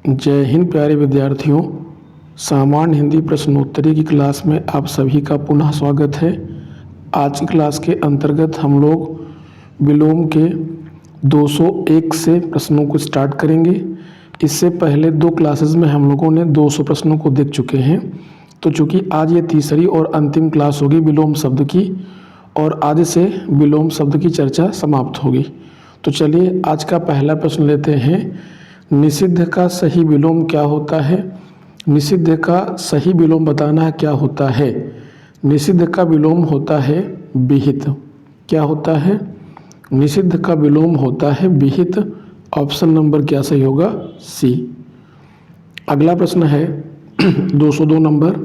जय हिंद प्यारे विद्यार्थियों। सामान्य हिंदी प्रश्नोत्तरी की क्लास में आप सभी का पुनः स्वागत है। आज की क्लास के अंतर्गत हम लोग विलोम के 201 से प्रश्नों को स्टार्ट करेंगे। इससे पहले दो क्लासेस में हम लोगों ने 200 प्रश्नों को देख चुके हैं। तो चूँकि आज ये तीसरी और अंतिम क्लास होगी विलोम शब्द की, और आज से विलोम शब्द की चर्चा समाप्त होगी। तो चलिए आज का पहला प्रश्न लेते हैं। निषिद्ध का सही विलोम क्या होता है? निषिद्ध का सही विलोम बताना है क्या होता है। निषिद्ध का विलोम होता है विहित। क्या होता है? निषिद्ध का विलोम होता है विहित। ऑप्शन नंबर क्या सही होगा? सी। अगला प्रश्न है 202 नंबर।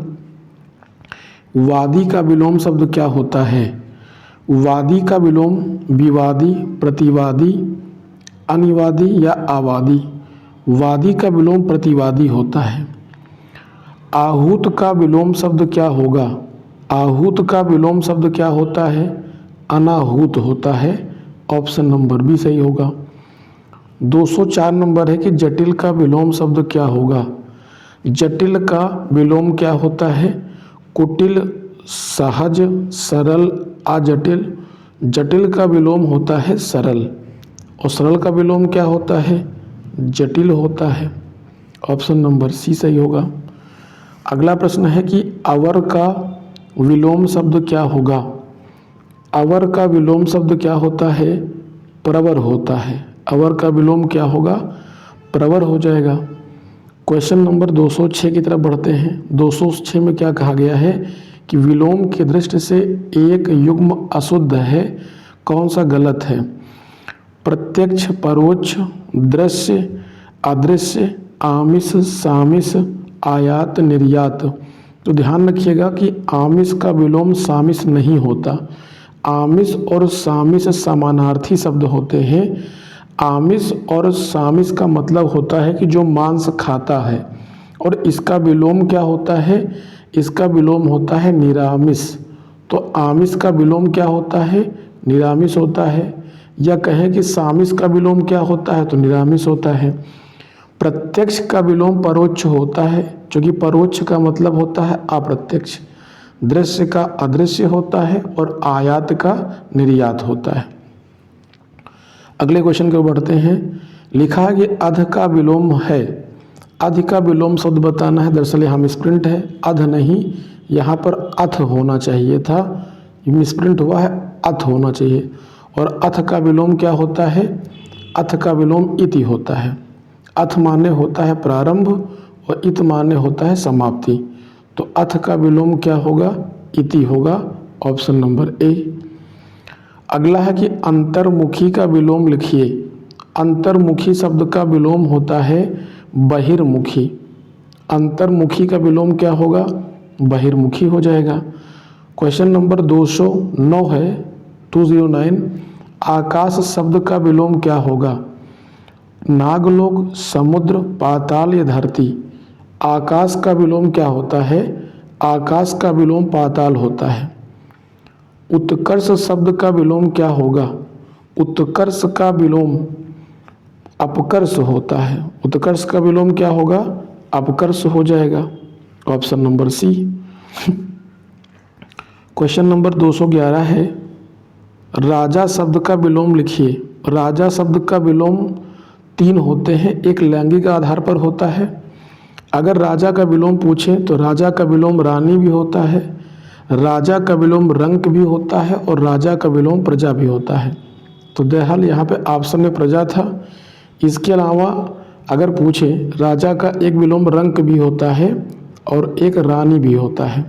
वादी का विलोम शब्द क्या होता है? वादी का विलोम विवादी, प्रतिवादी, अनिवादी या आवादी। वादी का विलोम प्रतिवादी होता है। आहूत का विलोम शब्द क्या होगा? आहूत का विलोम शब्द क्या होता है? अनाहूत होता है। ऑप्शन नंबर बी सही होगा। 204 नंबर है कि जटिल का विलोम शब्द क्या होगा? जटिल का विलोम क्या होता है? कुटिल, सहज, सरल, अजटिल। जटिल का विलोम होता है सरल, और सरल का विलोम क्या होता है? जटिल होता है। ऑप्शन नंबर सी सही होगा। अगला प्रश्न है कि अवर का विलोम शब्द क्या होगा? अवर का विलोम शब्द क्या होता है? प्रवर होता है। अवर का विलोम क्या होगा? प्रवर हो जाएगा। क्वेश्चन नंबर 206 की तरफ बढ़ते हैं। 206 में क्या कहा गया है कि विलोम की दृष्टि से एक युग्म अशुद्ध है। कौन सा गलत है? प्रत्यक्ष, परोक्ष, दृश्य, अदृश्य, आमिष, सामिष, आयात, निर्यात। तो ध्यान रखिएगा कि आमिष का विलोम सामिष नहीं होता। आमिष और सामिष समानार्थी शब्द होते हैं। आमिष और सामिष का मतलब होता है कि जो मांस खाता है, और इसका विलोम क्या होता है? इसका विलोम होता है निरामिष। तो आमिष का विलोम क्या होता है? निरामिष होता है। या कहें कि सामिष का विलोम क्या होता है? तो निरामिष होता है। प्रत्यक्ष का विलोम परोक्ष होता है, क्योंकि परोक्ष का मतलब होता है अप्रत्यक्ष। दृश्य का अदृश्य होता है, और आयात का निर्यात होता है। अगले क्वेश्चन को बढ़ते हैं। लिखा है कि अध का विलोम है। अध का विलोम शब्द बताना है। दरअसल यहाँ मिसप्रिंट है, अध नहीं, यहाँ पर अथ होना चाहिए था। मिसप्रिंट हुआ है, अथ होना चाहिए। और अथ का विलोम क्या होता है? अथ का विलोम इति होता है। अथ माने होता है प्रारंभ, और इत माने होता है समाप्ति। तो अथ का विलोम क्या होगा? इति होगा। Option number A. अगला है कि अंतर्मुखी का विलोम लिखिए। अंतर्मुखी शब्द का विलोम होता है बहिर्मुखी। अंतर्मुखी का विलोम क्या होगा? बहिर्मुखी हो जाएगा। क्वेश्चन नंबर 209 है, 209। आकाश शब्द का विलोम क्या होगा? नागलोक, समुद्र, पाताल या धरती। आकाश का विलोम क्या होता है? आकाश का विलोम पाताल होता है। उत्कर्ष शब्द का विलोम क्या होगा? उत्कर्ष का विलोम अपकर्ष होता है। उत्कर्ष का विलोम क्या होगा? अपकर्ष हो जाएगा। Option number C. Question number 211 है। राजा शब्द का विलोम लिखिए। राजा शब्द का विलोम 3 होते हैं। एक लैंगिक आधार पर होता है। अगर राजा का विलोम पूछें तो राजा का विलोम रानी भी होता है, राजा का विलोम रंक भी होता है, और राजा का विलोम प्रजा भी होता है। तो बहरहाल यहाँ पे ऑप्शन में प्रजा था। इसके अलावा अगर पूछें, राजा का एक विलोम रंक भी होता है और एक रानी भी होता है।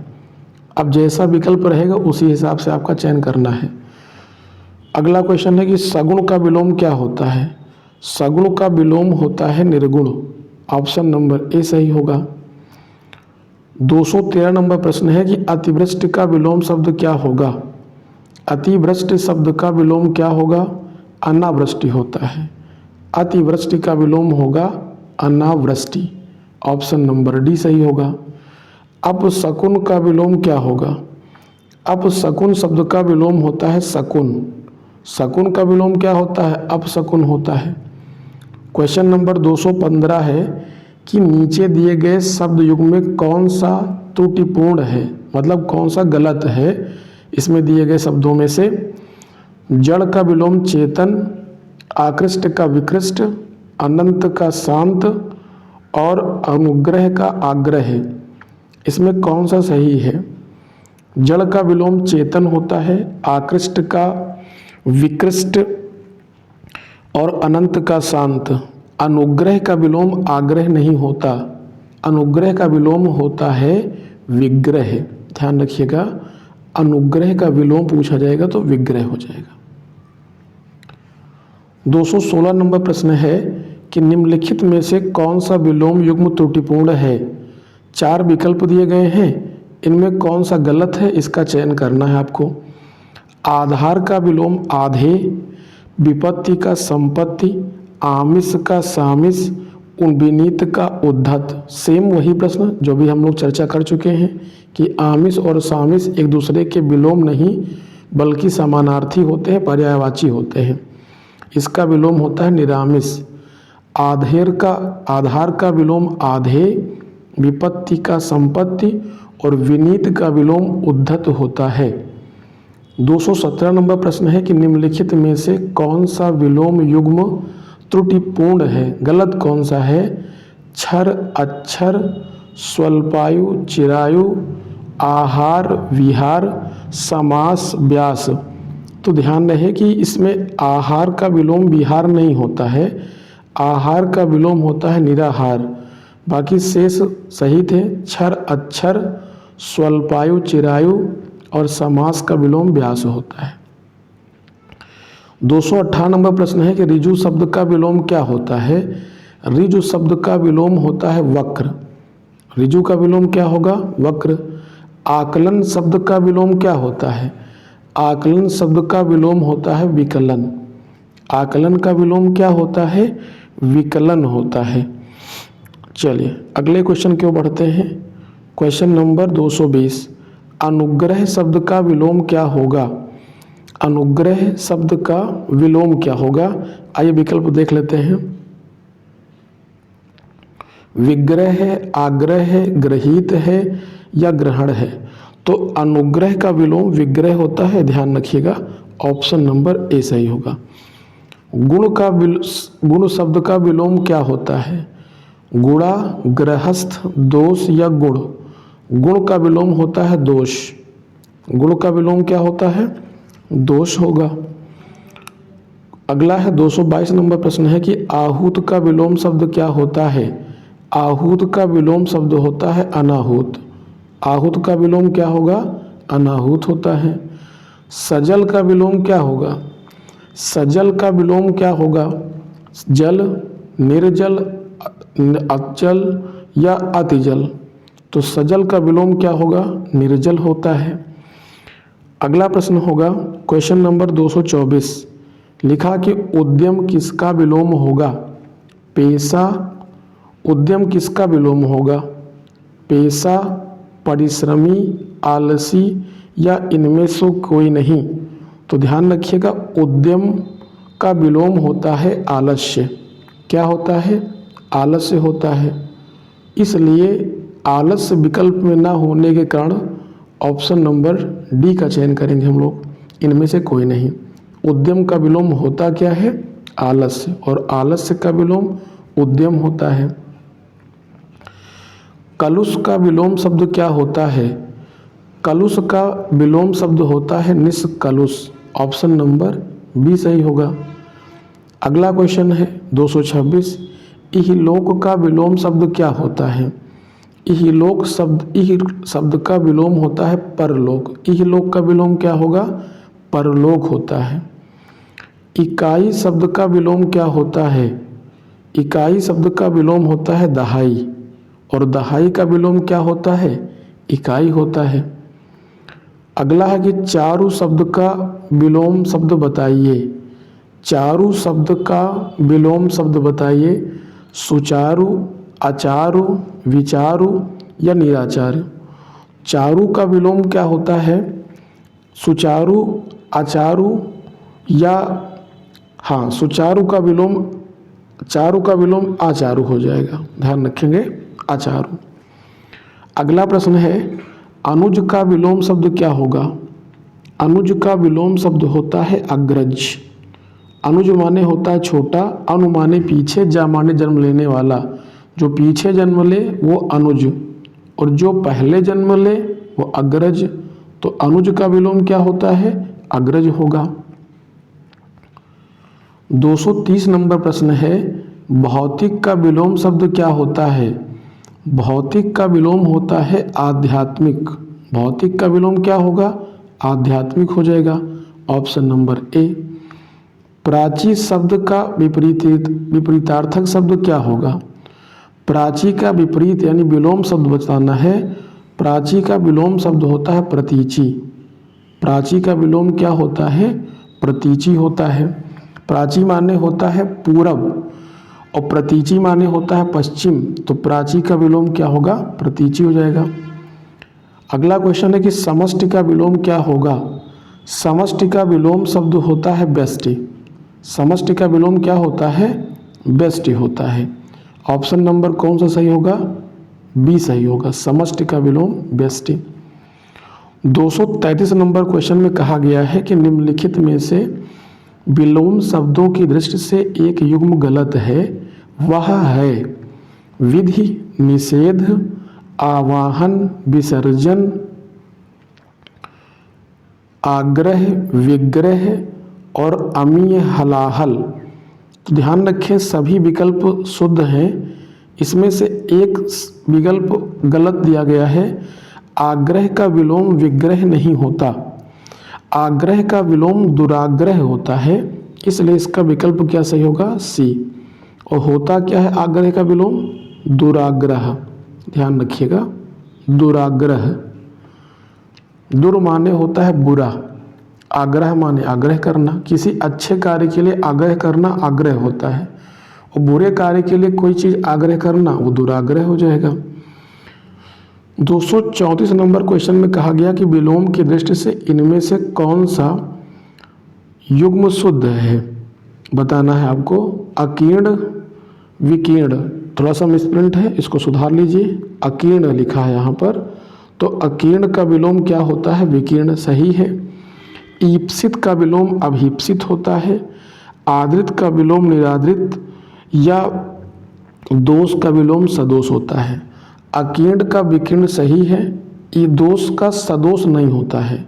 अब जैसा विकल्प रहेगा उसी हिसाब से आपका चयन करना है। अगला क्वेश्चन है कि सगुण का विलोम क्या होता है? सगुण का विलोम होता है निर्गुण। ऑप्शन नंबर ए सही होगा। 213 नंबर प्रश्न है कि अतिवृष्टि का विलोम शब्द क्या होगा? अतिवृष्टि शब्द का विलोम क्या होगा? अनावृष्टि होता है। अतिवृष्टि का विलोम होगा अनावृष्टि। ऑप्शन नंबर डी सही होगा। अपशकुन का विलोम क्या होगा? अपशकुन शब्द का विलोम होता है शकुन। शकुन का विलोम क्या होता है? अपशकुन होता है। क्वेश्चन नंबर 215 है कि नीचे दिए गए शब्द युग में कौन सा त्रुटिपूर्ण है, मतलब कौन सा गलत है इसमें दिए गए शब्दों में से। जड़ का विलोम चेतन, आकृष्ट का विकृष्ट, अनंत का शांत और अनुग्रह का आग्रह, इसमें कौन सा सही है। जड़ का विलोम चेतन होता है, आकृष्ट का विकृष्ट और अनंत का शांत। अनुग्रह का विलोम आग्रह नहीं होता, अनुग्रह का विलोम होता है विग्रह। ध्यान रखिएगा, अनुग्रह का विलोम पूछा जाएगा तो विग्रह हो जाएगा। 216 नंबर प्रश्न है कि निम्नलिखित में से कौन सा विलोम युग्म त्रुटिपूर्ण है। 4 विकल्प दिए गए हैं, इनमें कौन सा गलत है इसका चयन करना है आपको। आधार का विलोम आधे, विपत्ति का संपत्ति, आमिष का सामिष, विनीत का उद्धत। सेम वही प्रश्न जो भी हम लोग चर्चा कर चुके हैं कि आमिष और सामिष एक दूसरे के विलोम नहीं बल्कि समानार्थी होते हैं, पर्यायवाची होते हैं। इसका विलोम होता है निरामिष। आधार का विलोम आधे, विपत्ति का संपत्ति और विनीत का विलोम उद्धत होता है। 217 नंबर प्रश्न है कि निम्नलिखित में से कौन सा विलोम युग्म त्रुटिपूर्ण है, गलत कौन सा है। क्षर अक्षर, स्वल्पायु चिरायु, आहार विहार, समास व्यास। तो ध्यान रहे कि इसमें आहार का विलोम विहार नहीं होता है, आहार का विलोम होता है निराहार। बाकी शेष सही थे, क्षर अक्षर, स्वल्पायु चिरायु और समास का विलोम व्यास होता है। 218 नंबर प्रश्न है कि ऋजु शब्द का विलोम क्या होता है। ऋजु शब्द का विलोम होता है वक्र। ऋजु का विलोम क्या होगा, वक्र। आकलन शब्द का विलोम क्या होता है। आकलन शब्द का विलोम होता है विकलन। आकलन का विलोम क्या होता है, विकलन होता है। चलिए अगले क्वेश्चन की ओर बढ़ते हैं। क्वेश्चन नंबर 220, अनुग्रह शब्द का विलोम क्या होगा। अनुग्रह शब्द का विलोम क्या होगा, आइए विकल्प देख लेते हैं। विग्रह है, आग्रह है, ग्रहित है या ग्रहण है। तो अनुग्रह का विलोम विग्रह होता है, ध्यान रखिएगा, ऑप्शन नंबर ए सही होगा। गुण शब्द का विलोम क्या होता है। गुणा, गृहस्थ, दोष या गुण। गुण का विलोम होता है दोष। गुण का विलोम क्या होता है, दोष होगा। अगला है 222 नंबर प्रश्न है कि आहूत का विलोम शब्द क्या होता है। आहूत का विलोम शब्द होता है अनाहूत। आहूत का विलोम क्या होगा, अनाहूत होता है। सजल का विलोम क्या होगा। सजल का विलोम क्या होगा, जल, निर्जल, अचल या अतिजल। तो सजल का विलोम क्या होगा, निर्जल होता है। अगला प्रश्न होगा क्वेश्चन नंबर 224, लिखा कि उद्यम किसका विलोम होगा। पेशा, उद्यम किसका विलोम होगा। पेशा, परिश्रमी, आलसी या इनमें से कोई नहीं। तो ध्यान रखिएगा, उद्यम का विलोम होता है आलस्य। क्या होता है, आलस्य होता है। इसलिए आलस्य विकल्प में ना होने के कारण ऑप्शन नंबर डी का चयन करेंगे हम लोग, इनमें से कोई नहीं। उद्यम का विलोम होता क्या है, आलस्य, और आलस्य का विलोम उद्यम होता है। कलुष का विलोम शब्द क्या होता है। कलुष का विलोम शब्द होता है निष्कलुष। ऑप्शन नंबर बी सही होगा। अगला क्वेश्चन है 226, इहलोक का विलोम शब्द क्या होता है। इहलोक शब्द का विलोम होता है परलोक। इहलोक का विलोम क्या होगा, परलोक होता है। इकाई शब्द का विलोम क्या होता है। इकाई शब्द का विलोम होता है दहाई, और दहाई का विलोम क्या होता है, इकाई होता है। अगला है कि चारु शब्द का विलोम शब्द बताइए। चारु शब्द का विलोम शब्द बताइए। सुचारु, अचारु, विचारु या निराचार। चारु का विलोम क्या होता है, सुचारु, अचारु या सुचारु का विलोम चारु का विलोम आचारु हो जाएगा, ध्यान रखेंगे, आचारु। अगला प्रश्न है, अनुज का विलोम शब्द क्या होगा? अनुज का विलोम शब्द होता है अग्रज। अनुज माने होता है छोटा, अनु माने पीछे, जा माने जन्म लेने वाला। जो पीछे जन्म ले वो अनुज, और जो पहले जन्म ले वो अग्रज। तो अनुज का विलोम क्या होता है? अग्रज होगा। 230 नंबर प्रश्न है, भौतिक का विलोम शब्द क्या होता है? भौतिक का विलोम होता है आध्यात्मिक। भौतिक का विलोम क्या होगा? आध्यात्मिक हो जाएगा, ऑप्शन नंबर ए। प्राची शब्द का विपरीतार्थक शब्द क्या होगा? प्राची का विपरीत यानी विलोम शब्द बताना है। प्राची का विलोम शब्द होता है प्रतीची। प्राची का विलोम क्या होता है? प्रतीची होता है। प्राची माने होता है पूरब और प्रतीची माने होता है पश्चिम। तो प्राची का विलोम क्या होगा? प्रतीची हो जाएगा। अगला क्वेश्चन है कि समष्टि का विलोम क्या होगा? समष्टि का विलोम शब्द होता है व्यष्टि। समष्टि का विलोम क्या होता है? व्यष्टि होता है। ऑप्शन नंबर कौन सा सही होगा? बी सही होगा, समष्टि का विलोम व्यष्टि। 233 नंबर क्वेश्चन में कहा गया है कि निम्नलिखित में से विलोम शब्दों की दृष्टि से एक युग्म गलत है, वह है विधि, निषेध, आवाहन, विसर्जन, आग्रह, विग्रह और अमीय हलाहल। तो ध्यान रखें सभी विकल्प शुद्ध हैं, इसमें से एक विकल्प गलत दिया गया है। आग्रह का विलोम विग्रह नहीं होता, आग्रह का विलोम दुराग्रह होता है, इसलिए इसका विकल्प क्या सही होगा? सी। और होता क्या है आग्रह का विलोम? दुराग्रह, ध्यान रखिएगा, दुराग्रह। दुर माने होता है बुरा, आग्रह माने आग्रह करना। किसी अच्छे कार्य के लिए आग्रह करना आग्रह होता है, और बुरे कार्य के लिए कोई चीज़ आग्रह करना वो दुराग्रह हो जाएगा। 234 नंबर क्वेश्चन में कहा गया कि विलोम की दृष्टि से इनमें से कौन सा युग्म शुद्ध है? बताना है आपको। अकीर्ण, विकीर्ण, थोड़ा सा मिसप्रिंट है, इसको सुधार लीजिए। अकीर्ण लिखा है यहाँ पर, तो अकीर्ण का विलोम क्या होता है? विकीर्ण, सही है। ईप्सित का विलोम अभीप्सित होता है। आदृत का विलोम निरादृत या दोष का विलोम सदोष होता है। अकीर्ण का विकीर्ण सही है, ये दोष का सदोष नहीं होता है।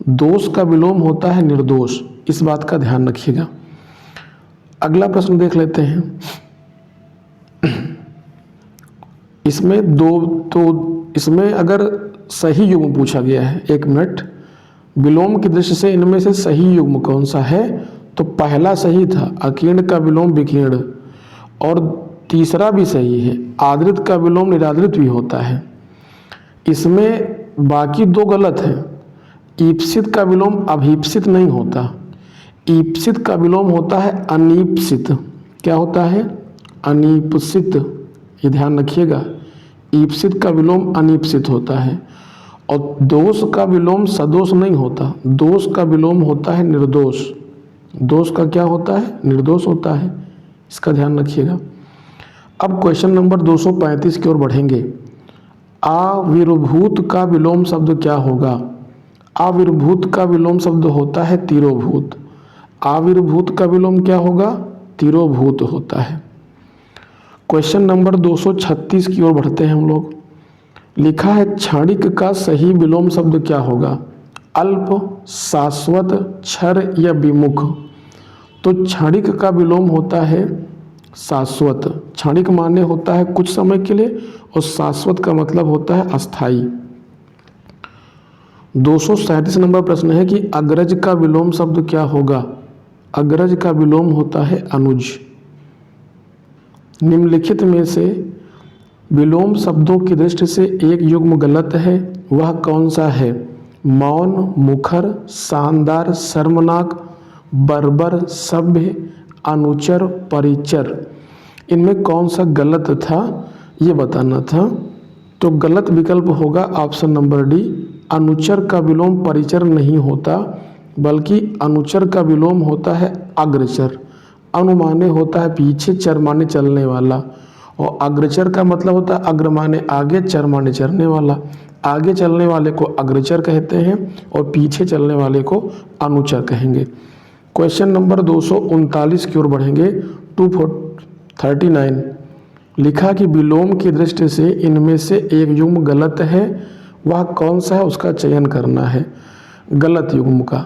दोष का विलोम होता है निर्दोष, इस बात का ध्यान रखिएगा। अगला प्रश्न देख लेते हैं। इसमें अगर सही युग्म पूछा गया है, एक मिनट, विलोम की दृष्टि से इनमें से सही युग्म कौन सा है? तो पहला सही था, अकीर्ण का विलोम विकीर्ण, और तीसरा भी सही है, आदृत का विलोम निरादृत भी होता है। इसमें बाकी दो गलत हैं। ईप्सित का विलोम अभीप्सित नहीं होता, ईप्सित का विलोम होता है अनीप्सित। क्या होता है? अनीप्सित, ये ध्यान रखिएगा। ईप्सित का विलोम अनीप्सित होता है। और दोष का विलोम सदोष नहीं होता, दोष का विलोम होता है निर्दोष। दोष का क्या होता है? निर्दोष होता है, इसका ध्यान रखिएगा। अब क्वेश्चन नंबर 235 की ओर बढ़ेंगे। आविर्भूत का विलोम शब्द क्या होगा? आविर्भूत का विलोम शब्द होता है तिरोभूत। आविर्भूत का विलोम क्या होगा? तिरोभूत होता है। क्वेश्चन नंबर 236 की ओर बढ़ते हैं हम लोग। लिखा है क्षणिक का सही विलोम शब्द क्या होगा? अल्प, शाश्वत, क्षर या विमुख। तो क्षणिक का विलोम होता है शाश्वत। क्षणिक माने होता है कुछ समय के लिए, और शाश्वत का मतलब होता है अस्थाई। 237 नंबर प्रश्न है कि अग्रज का विलोम शब्द क्या होगा? अग्रज का विलोम होता है अनुज। निम्नलिखित में से विलोम शब्दों की दृष्टि से एक युग्म गलत है, वह कौन सा है? मौन, मुखर, शानदार, शर्मनाक, बर्बर, सभ्य, अनुचर, परिचर। इनमें कौन सा गलत था ये बताना था। तो गलत विकल्प होगा ऑप्शन नंबर डी, अनुचर का विलोम परिचर नहीं होता, बल्कि अनुचर का विलोम होता है अग्रचर। अनु माने होता है पीछे, चर माने चलने वाला, और अग्रचर का मतलब होता है अग्र माने आगे, चर माने चलने वाला। आगे चलने वाले को अग्रचर कहते हैं और पीछे चलने वाले को अनुचर कहेंगे। क्वेश्चन नंबर 239 की ओर बढ़ेंगे। 239 लिखा कि विलोम की दृष्टि से इनमें से एक युग्म गलत है, वह कौन सा है उसका चयन करना है। गलत युग्म का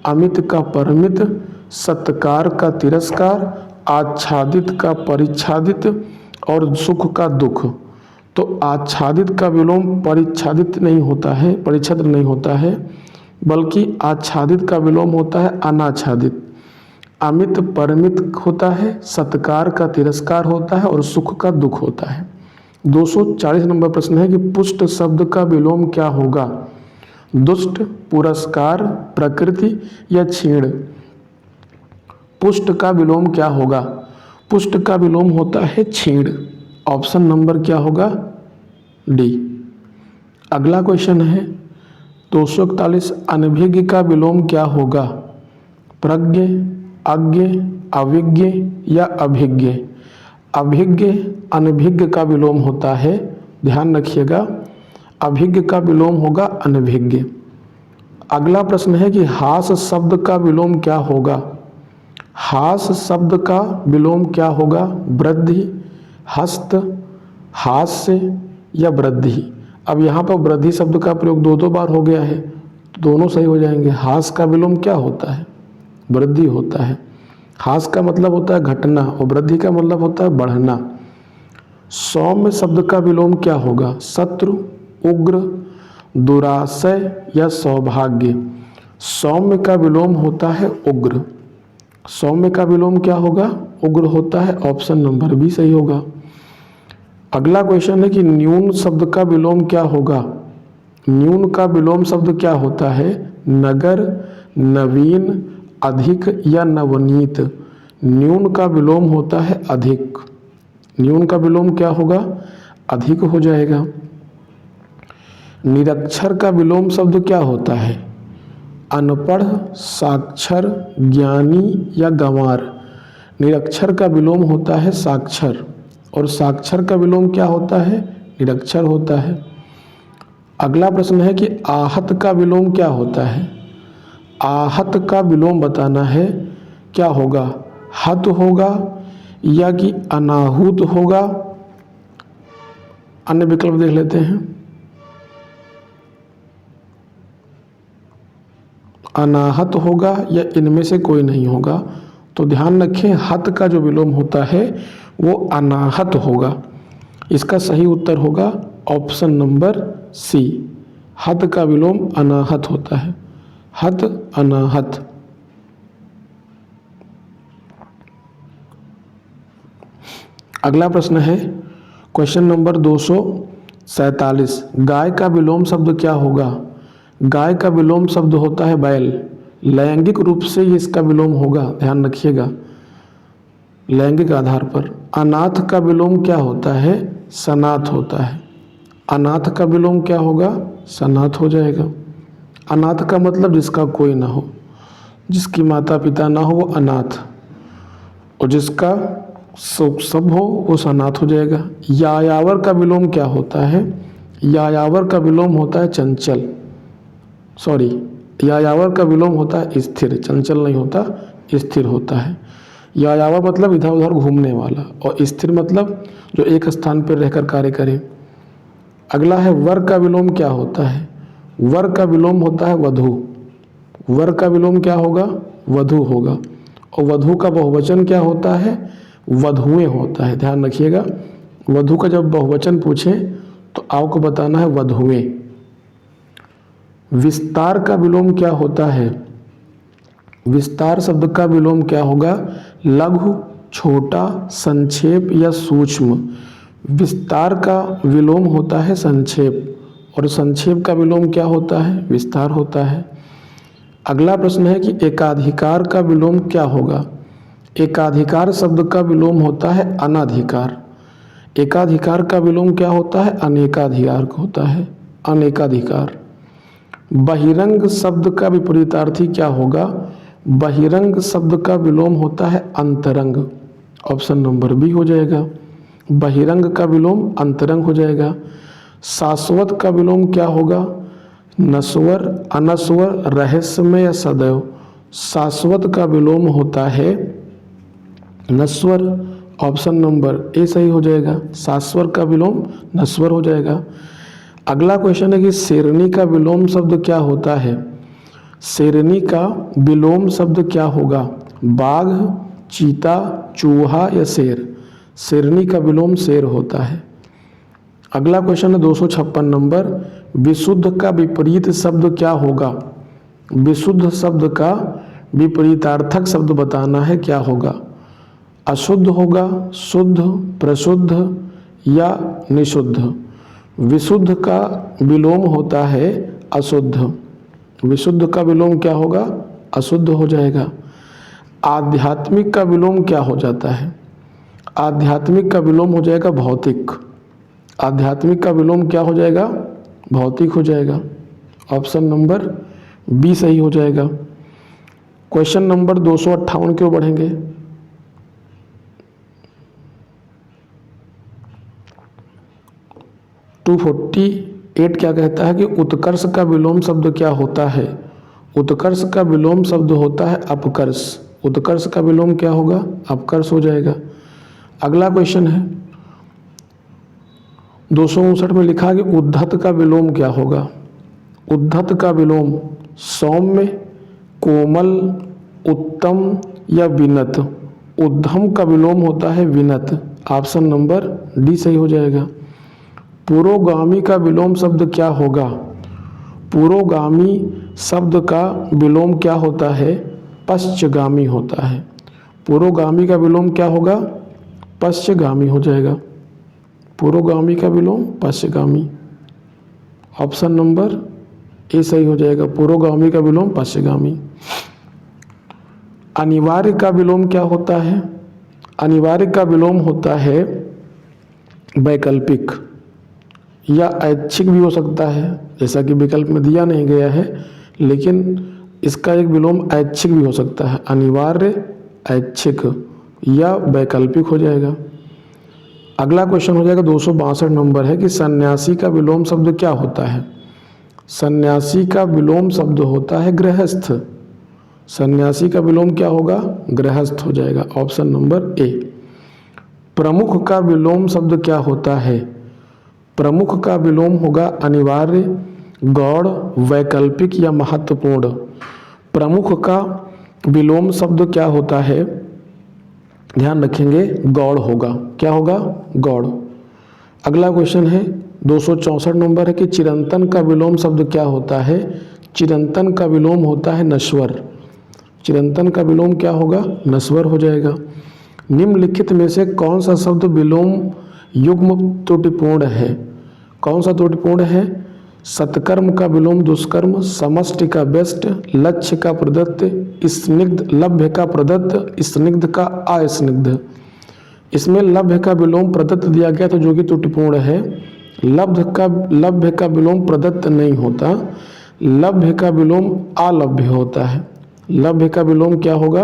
अमित का परमित, सत्कार का तिरस्कार, आच्छादित का परिच्छादित और सुख का दुख। तो आच्छादित का विलोम परिच्छादित नहीं होता है, परिच्छद नहीं होता है, बल्कि आच्छादित का विलोम होता है अनाच्छादित। अमित परमित होता है, सत्कार का तिरस्कार होता है और सुख का दुख होता है। 240 नंबर प्रश्न है कि पुष्ट शब्द का विलोम क्या होगा। दुष्ट, पुरस्कार, प्रकृति या छीण। पुष्ट का विलोम क्या होगा। पुष्ट का विलोम होता है छीण। ऑप्शन नंबर क्या होगा, डी। अगला क्वेश्चन है 241 अनभिज्ञ का विलोम क्या होगा। प्रज्ञ, अज्ञ, अविज्ञ या अभिज्ञ। अभिज्ञ अनभिज्ञ का विलोम होता है, ध्यान रखिएगा, अभिज्ञ का विलोम होगा अनभिज्ञ। अगला प्रश्न है कि हास शब्द का विलोम क्या होगा। हास शब्द का विलोम क्या होगा। वृद्धि, हस्त, हास्य या वृद्धि। अब यहाँ पर वृद्धि शब्द का प्रयोग दो बार हो गया है, तो दोनों सही हो जाएंगे। हास का विलोम क्या होता है, वृद्धि होता है। हास का मतलब होता है घटना और वृद्धि का मतलब होता है बढ़ना। सौम्य शब्द का विलोम क्या होगा। शत्रु, उग्र, दुराशय या सौभाग्य। सौम्य का विलोम होता है उग्र। सौम्य का विलोम क्या होगा, उग्र होता है। ऑप्शन नंबर बी सही होगा। अगला क्वेश्चन है कि न्यून शब्द का विलोम क्या होगा। न्यून का विलोम शब्द क्या होता है। नगर, नवीन, अधिक या नवनीत। न्यून का विलोम होता है अधिक। न्यून का विलोम क्या होगा, अधिक हो जाएगा। निरक्षर का विलोम शब्द क्या होता है। अनपढ़, साक्षर, ज्ञानी या गंवार। निरक्षर का विलोम होता है साक्षर और साक्षर का विलोम क्या होता है, निरक्षर होता है। अगला प्रश्न है कि आहत का विलोम क्या होता है। आहत का विलोम बताना है, क्या होगा, हत होगा या कि अनाहुत होगा। अन्य विकल्प देख लेते हैं। अनाहत होगा या इनमें से कोई नहीं होगा। तो ध्यान रखें, हत का जो विलोम होता है वो अनाहत होगा। इसका सही उत्तर होगा ऑप्शन नंबर सी। हत का विलोम अनाहत होता है। हत, अनाहत। अगला प्रश्न है क्वेश्चन नंबर 247 गाय का विलोम शब्द क्या होगा। गाय का विलोम शब्द होता है बैल। लैंगिक रूप से ही इसका विलोम होगा, ध्यान रखिएगा, लैंगिक आधार पर। अनाथ का विलोम क्या होता है, सनाथ होता है। अनाथ का विलोम क्या होगा, सनाथ हो जाएगा। अनाथ का मतलब जिसका कोई ना हो, जिसकी माता पिता ना हो वो अनाथ, और जिसका सब हो वो सनाथ हो जाएगा। यायावर का विलोम क्या होता है। यायावर का विलोम होता है चंचल, सॉरी, यायावर का विलोम होता है स्थिर। चंचल नहीं होता, स्थिर होता है। यायावर मतलब इधर उधर घूमने वाला, और स्थिर मतलब जो एक स्थान पर रहकर कार्य करे। अगला है वर का विलोम क्या होता है। वर का विलोम होता है वधु। वर का विलोम क्या होगा, वधु होगा। और वधु का बहुवचन क्या होता है, वधुएं होता है। ध्यान रखिएगा, वधु का जब बहुवचन पूछे तो आपको बताना है वधुएं। विस्तार का विलोम क्या होता है। विस्तार शब्द का विलोम क्या होगा, लघु, छोटा, संक्षेप या सूक्ष्म। विस्तार का विलोम होता है संक्षेप, और संक्षेप का विलोम क्या होता है, विस्तार होता है। अगला प्रश्न है कि एकाधिकार का विलोम क्या होगा। एकाधिकार शब्द का विलोम होता है अनाधिकार। एकाधिकार का विलोम क्या होता है, अनेकाधिकार होता है, अनेकाधिकार। बहिरंग शब्द का विपरीतार्थी क्या होगा। बहिरंग शब्द का विलोम होता है अंतरंग। ऑप्शन नंबर बी हो जाएगा। बहिरंग का विलोम अंतरंग हो जाएगा। शाश्वत का विलोम क्या होगा? नश्वर, अनश्वर, रहस्यमय या सदैव। शाश्वत का विलोम होता है नश्वर। ऑप्शन नंबर ए सही हो जाएगा। शाश्वत का विलोम नश्वर हो जाएगा। अगला क्वेश्चन है कि शेरनी का विलोम शब्द क्या होता है? शेरनी का विलोम शब्द क्या होगा? बाघ, चीता, चूहा या शेर। शेरनी का विलोम शेर होता है। अगला क्वेश्चन है 256 नंबर, विशुद्ध का विपरीत शब्द क्या होगा? विशुद्ध शब्द का विपरीतार्थक शब्द बताना है, क्या होगा? अशुद्ध होगा, शुद्ध, प्रशुद्ध या निशुद्ध। विशुद्ध का विलोम होता है अशुद्ध। विशुद्ध का विलोम क्या होगा? अशुद्ध हो जाएगा। आध्यात्मिक का विलोम क्या हो जाता है? आध्यात्मिक का विलोम हो जाएगा भौतिक। आध्यात्मिक का विलोम क्या हो जाएगा? भौतिक हो जाएगा। ऑप्शन नंबर बी सही हो जाएगा। क्वेश्चन नंबर 258 की ओर बढ़ेंगे। टू 48 क्या कहता है कि उत्कर्ष का विलोम शब्द क्या होता है? उत्कर्ष का विलोम शब्द होता है अपकर्ष। उत्कर्ष का विलोम क्या होगा? अपकर्ष हो जाएगा। अगला क्वेश्चन है 259 में लिखा कि उद्धत का विलोम क्या होगा? उद्धत का विलोम सौम्य, कोमल, उत्तम या विनत। उद्धम का विलोम होता है विनत। ऑप्शन नंबर डी सही हो जाएगा। पुरोगामी का विलोम शब्द क्या होगा? पुरोगामी शब्द का विलोम क्या होता है? पश्चगामी होता है। पुरोगामी का विलोम क्या होगा? पश्चगामी हो जाएगा। पुरोगामी का विलोम पश्चगामी। ऑप्शन नंबर ए सही हो जाएगा। पुरोगामी का विलोम पश्चगामी। अनिवार्य का विलोम क्या होता है? अनिवार्य का विलोम होता है वैकल्पिक या ऐच्छिक भी हो सकता है, जैसा कि विकल्प में दिया नहीं गया है, लेकिन इसका एक विलोम ऐच्छिक भी हो सकता है। अनिवार्य, ऐच्छिक या वैकल्पिक हो जाएगा। अगला क्वेश्चन हो जाएगा 262 नंबर है कि सन्यासी का विलोम शब्द क्या होता है? सन्यासी का विलोम शब्द होता है गृहस्थ। सन्यासी का विलोम क्या होगा? गृहस्थ हो जाएगा। Option number A. प्रमुख का विलोम शब्द क्या होता है? प्रमुख का विलोम होगा अनिवार्य, गौड़, वैकल्पिक या महत्वपूर्ण। प्रमुख का विलोम शब्द क्या होता है? ध्यान रखेंगे, गौड़ होगा। क्या होगा? गौड़। अगला क्वेश्चन है 264 नंबर है कि चिरंतन का विलोम शब्द क्या होता है? चिरंतन का विलोम होता है नश्वर। चिरंतन का विलोम क्या होगा? नश्वर हो जाएगा। निम्नलिखित में से कौन सा शब्द विलोम युग्म त्रुटिपूर्ण है? कौन सा त्रुटिपूर्ण है? सत्कर्म का विलोम दुष्कर्म, समष्टि का व्यष्ट, लक्ष्य का प्रदत्त, स्निग्ध, लभ्य का प्रदत्त, स्निग्ध का अस्निग्ध। इसमें लभ्य का विलोम प्रदत्त दिया गया तो जो कि त्रुटिपूर्ण है। लभ्य का विलोम प्रदत्त नहीं होता। लभ्य का विलोम अलभ्य होता है। लभ्य का विलोम क्या होगा?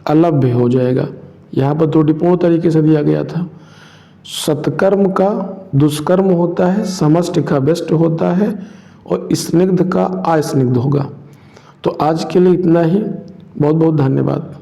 अलभ्य हो जाएगा। यहाँ पर त्रुटिपूर्ण तरीके से दिया गया था। सत्कर्म का दुष्कर्म होता है, समष्टि का व्यष्ट होता है और स्निग्ध का अस्निग्ध होगा। तो आज के लिए इतना ही। बहुत बहुत धन्यवाद।